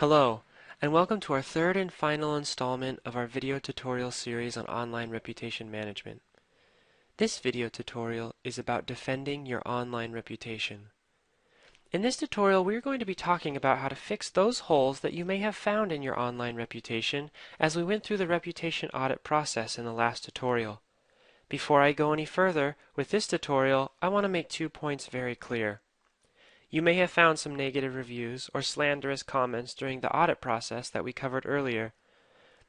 Hello, and welcome to our third and final installment of our video tutorial series on online reputation management. This video tutorial is about defending your online reputation. In this tutorial, we are going to be talking about how to fix those holes that you may have found in your online reputation as we went through the reputation audit process in the last tutorial. Before I go any further with this tutorial, I want to make 2 points very clear. You may have found some negative reviews or slanderous comments during the audit process that we covered earlier.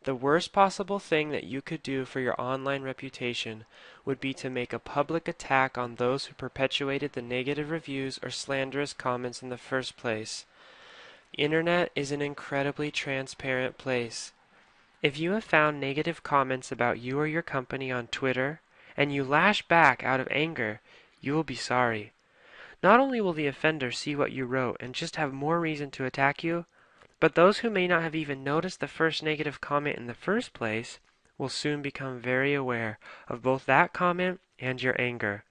The worst possible thing that you could do for your online reputation would be to make a public attack on those who perpetuated the negative reviews or slanderous comments in the first place. The internet is an incredibly transparent place. If you have found negative comments about you or your company on Twitter, and you lash back out of anger, you will be sorry. Not only will the offender see what you wrote and just have more reason to attack you, but those who may not have even noticed the first negative comment in the first place will soon become very aware of both that comment and your anger.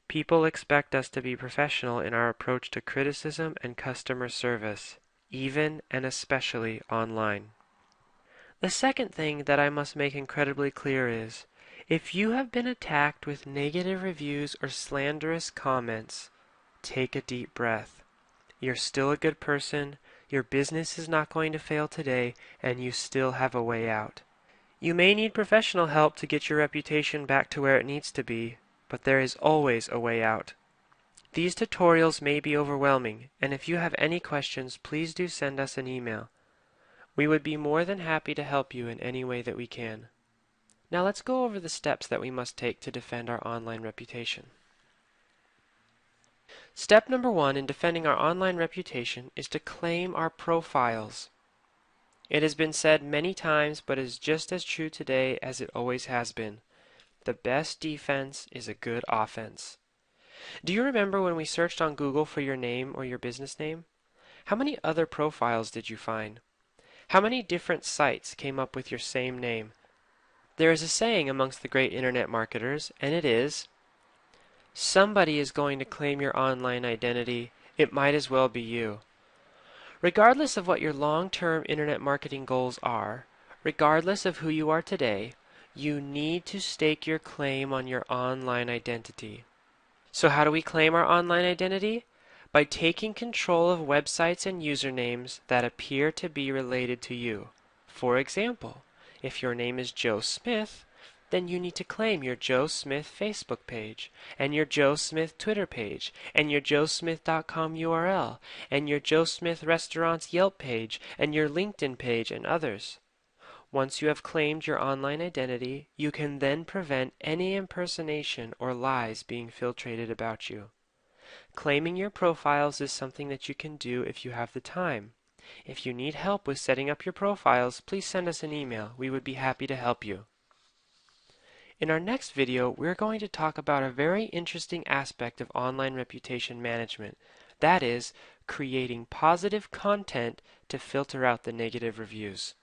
People expect us to be professional in our approach to criticism and customer service, even and especially online. The second thing that I must make incredibly clear is, if you have been attacked with negative reviews or slanderous comments, take a deep breath. You're still a good person, your business is not going to fail today, and you still have a way out. You may need professional help to get your reputation back to where it needs to be, but there is always a way out. These tutorials may be overwhelming, and if you have any questions, please do send us an email. We would be more than happy to help you in any way that we can. Now let's go over the steps that we must take to defend our online reputation. Step number 1 in defending our online reputation is to claim our profiles. It has been said many times, but is just as true today as it always has been. The best defense is a good offense. Do you remember when we searched on Google for your name or your business name? How many other profiles did you find? How many different sites came up with your same name? There is a saying amongst the great internet marketers, and it is, somebody is going to claim your online identity. It might as well be you. Regardless of what your long-term internet marketing goals are, regardless of who you are today, you need to stake your claim on your online identity. So how do we claim our online identity? By taking control of websites and usernames that appear to be related to you. For example, if your name is Joe Smith, then you need to claim your Joe Smith Facebook page, and your Joe Smith Twitter page, and your joesmith.com URL, and your Joe Smith Restaurants Yelp page, and your LinkedIn page, and others. Once you have claimed your online identity, you can then prevent any impersonation or lies being filtrated about you. Claiming your profiles is something that you can do if you have the time. If you need help with setting up your profiles, please send us an email. We would be happy to help you. In our next video, we're going to talk about a very interesting aspect of online reputation management. That is, creating positive content to filter out the negative reviews.